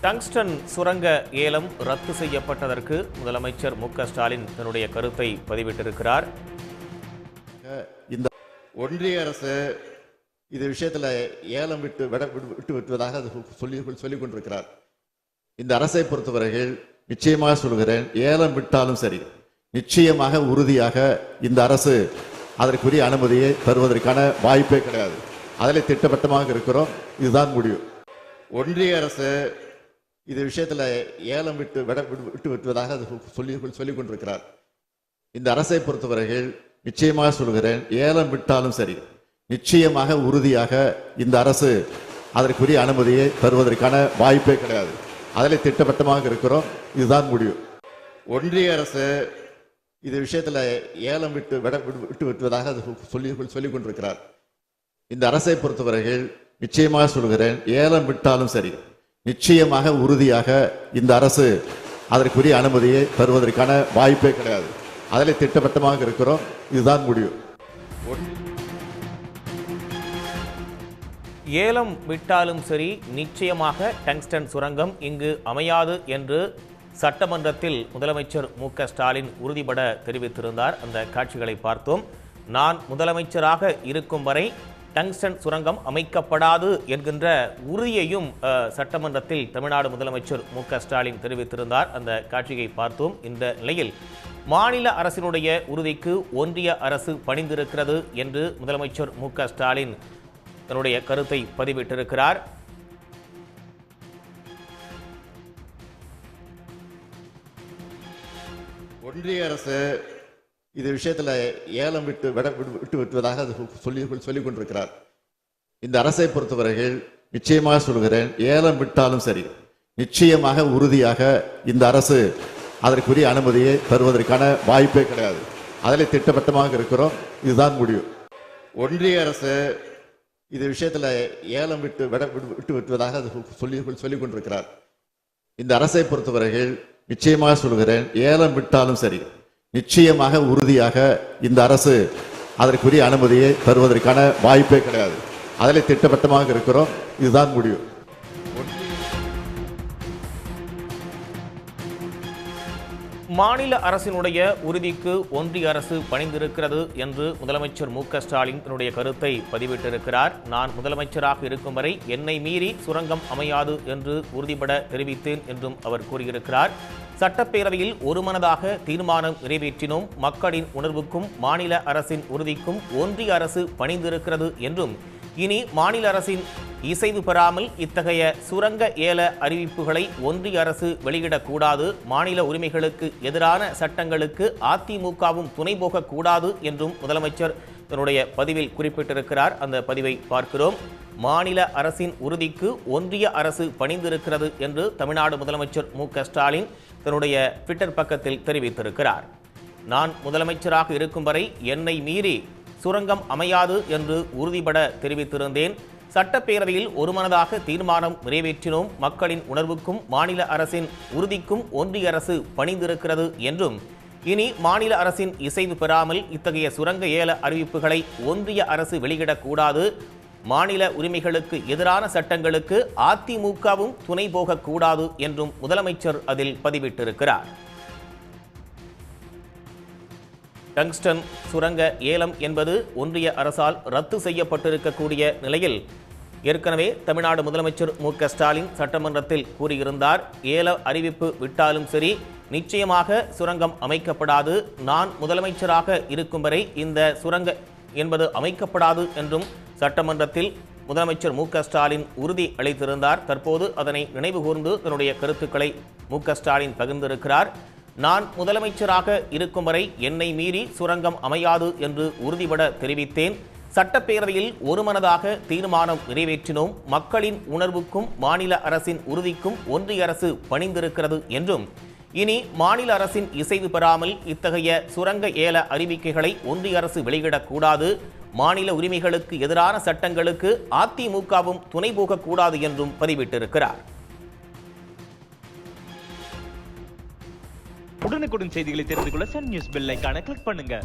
Tungsten சுரங்க ஏலம் ரத்து செய்யப்பட்டதற்கு முதலமைச்சர் மு.க.ஸ்டாலின் தன்னுடைய கருத்தை பதிவிட்டிருக்கிறார். இந்த ஒன்றிய அரசு இது விஷயத்தில் ஏலம் விட்டுவதாக சொல்லிக் கொண்டிருக்கிறார். இந்த அரசை பொறுத்தவரையில் நிச்சயமாக சொல்கிறேன், ஏலம் விட்டாலும் சரி, நிச்சயமாக உறுதியாக இந்த அரசு அதற்குரிய அனுமதியை தருவதற்கான வாய்ப்பே கிடையாது. அதில் திட்டவட்டமாக இருக்கிறோம். இதுதான் முடிவு. ஒன்றிய அரசு இது விஷயத்தில் ஏலம் விட்டுவதாக சொல்லிக் கொண்டிருக்கிறார். இந்த அரசை பொறுத்தவரையில் நிச்சயமாக சொல்கிறேன், ஏலம் விட்டாலும் சரி, நிச்சயமாக உறுதியாக இந்த அரசு அதற்குரிய அனுமதியை தருவதற்கான வாய்ப்பே கிடையாது. அதில் திட்டவட்டமாக இருக்கிறோம். இதுதான் முடிவு. ஒன்றிய அரசு இது விஷயத்தில் ஏலம் விட்டுவதாக சொல்லிக் கொண்டிருக்கிறார். இந்த அரசை பொறுத்தவரையில் நிச்சயமாக சொல்கிறேன், ஏலம் விட்டாலும் சரி, நிச்சயமாக உறுதியாக இந்த அரசு அதற்குரிய அனுமதியை தருவதற்கான வாய்ப்பே கிடையாது. அதில் திட்டவட்டமாக இருக்கிறோம். இதுதான் முடிவு. ஏலம் விட்டாலும் சரி, நிச்சயமாக டங்ஸ்டன் சுரங்கம் இங்கு அமையாது என்று சட்டமன்றத்தில் முதலமைச்சர் மு.க.ஸ்டாலின் உறுதிபட தெரிவித்திருந்தார். அந்த காட்சிகளை பார்த்தோம். நான் முதலமைச்சராக இருக்கும் வரை டங்ஸ்டன் சுரங்கம் அமைக்கப்படாது என்கின்ற உறுதியையும் சட்டமன்றத்தில் தமிழ்நாடு முதலமைச்சர் மு.க.ஸ்டாலின் தெரிவித்திருந்தார். அந்த காட்சியை பார்த்தோம். இந்த நிலையில் மாநில அரசினுடைய உறுதிக்கு ஒன்றிய அரசு பணிந்திருக்கிறது என்று முதலமைச்சர் மு.க.ஸ்டாலின் தன்னுடைய கருத்தை பதிவிட்டிருக்கிறார். ஒன்றிய அரசு இது விஷயத்தில் ஏலம் விட்டுவதாக சொல்லிக் கொண்டிருக்கிறார். இந்த அரசை பொறுத்தவரையில் நிச்சயமாக சொல்கிறேன், ஏலம் விட்டாலும் சரி, நிச்சயமாக உறுதியாக இந்த அரசு அதற்குரிய அனுமதியை தருவதற்கான வாய்ப்பே கிடையாது. அதில் திட்டவட்டமாக இருக்கிறோம். இதுதான் முடிவு. ஒன்றிய அரசு இது விஷயத்தில் ஏலம் விட்டுவதாக சொல்லிக் கொண்டிருக்கிறார். இந்த அரசை பொறுத்தவரையில் நிச்சயமாக சொல்கிறேன், ஏலம் விட்டாலும் சரி, நிச்சயமாக உறுதியாக இந்த அரசு அதற்குரிய அனுமதியை தருவதற்கான வாய்ப்பே கிடையாது. அதில் திட்டவட்டமாக இருக்கிறோம். இதுதான் முடிவு. மாநில அரசினுடைய உறுதிக்கு ஒன்றிய அரசு பணிந்திருக்கிறது என்று முதலமைச்சர் மு.க.ஸ்டாலின் தன்னுடைய கருத்தை பதிவிட்டிருக்கிறார். நான் முதலமைச்சராக இருக்கும் வரை என்னை மீறி சுரங்கம் அமையாது என்று உறுதிபட தெரிவித்தேன் என்றும் அவர் கூறியிருக்கிறார். சட்டப்பேரவையில் ஒருமனதாக தீர்மானம் நிறைவேற்றினோம். மக்களின் உணர்வுக்கும் மாநில அரசின் உறுதிக்கும் ஒன்றிய அரசு பணிந்திருக்கிறது என்றும், இனி மாநில அரசின் இசைவு பெறாமல் இத்தகைய சுரங்க ஏல அறிவிப்புகளை ஒன்றிய அரசு வெளியிடக்கூடாது, மாநில உரிமைகளுக்கு எதிரான சட்டங்களுக்கு அதிமுகவும் துணை போகக்கூடாது என்றும் முதலமைச்சர் தன்னுடைய பதிவில் குறிப்பிட்டிருக்கிறார். அந்த பதிவை பார்க்கிறோம். மாநில அரசின் உறுதிக்கு ஒன்றிய அரசு பணிந்திருக்கிறது என்று தமிழ்நாடு முதலமைச்சர் மு.க.ஸ்டாலின் தன்னுடைய ட்விட்டர் பக்கத்தில் தெரிவித்திருக்கிறார். நான் முதலமைச்சராக இருக்கும் வரை என்னை மீறி சுரங்கம் அமையாது என்று உறுதிபட தெரிவித்திருந்தேன். சட்டப்பேரவையில் ஒருமனதாக தீர்மானம் நிறைவேற்றினோம். மக்களின் உணர்வுக்கும் மாநில அரசின் உறுதிக்கும் ஒன்றிய அரசு பணிந்திருக்கிறது என்றும், இனி மாநில அரசின் இசைவு பெறாமல் இத்தகைய சுரங்க ஏல அறிவிப்புகளை ஒன்றிய அரசு வெளியிடக்கூடாது, மாநில உரிமைகளுக்கு எதிரான சட்டங்களுக்கு அதிமுகவும் துணை போகக்கூடாது என்றும் முதலமைச்சர் அதில் பதிவிட்டிருக்கிறார். டங்ஸ்டன் சுரங்க ஏலம் என்பது ஒன்றிய அரசால் ரத்து செய்யப்பட்டிருக்கக்கூடிய நிலையில் ஏற்கனவே தமிழ்நாடு முதலமைச்சர் மு.க.ஸ்டாலின் சட்டமன்றத்தில் கூறியிருந்தார், ஏல அறிவிப்பு விட்டாலும் சரி, நிச்சயமாக சுரங்கம் அமைக்கப்படாது, நான் முதலமைச்சராக இருக்கும் வரை இந்த சுரங்க என்பது அமைக்கப்படாது என்றும் சட்டமன்றத்தில் முதலமைச்சர் மு.க.ஸ்டாலின் உறுதி அளித்திருந்தார். தற்போது அதனை நினைவுகூர்ந்து தன்னுடைய கருத்துக்களை மு.க.ஸ்டாலின் பகிர்ந்திருக்கிறார். நான் முதலமைச்சராக இருக்கும் வரை என்னை மீறி சுரங்கம் அமையாது என்று உறுதிபட தெரிவித்தேன். சட்டப்பேரவையில் ஒருமனதாக தீர்மானம் நிறைவேற்றினோம். மக்களின் உணர்வுக்கும் மாநில அரசின் உறுதிக்கும் ஒன்றிய அரசு பணிந்திருக்கிறது என்றும், இனி மாநில அரசின் இசைவு பெறாமல் இத்தகைய சுரங்க ஏல அறிவிக்கைகளை ஒன்றிய அரசு வெளியிடக்கூடாது, மாநில உரிமைகளுக்கு எதிரான சட்டங்களுக்கு அதிமுகவும் துணை போகக்கூடாது என்றும் பதிவிட்டிருக்கிறார். உடனுக்குடன் செய்திகளை தெரிந்து கொள்ள சன் நியூஸ் பெல் ஐகானை கிளிக் பண்ணுங்க.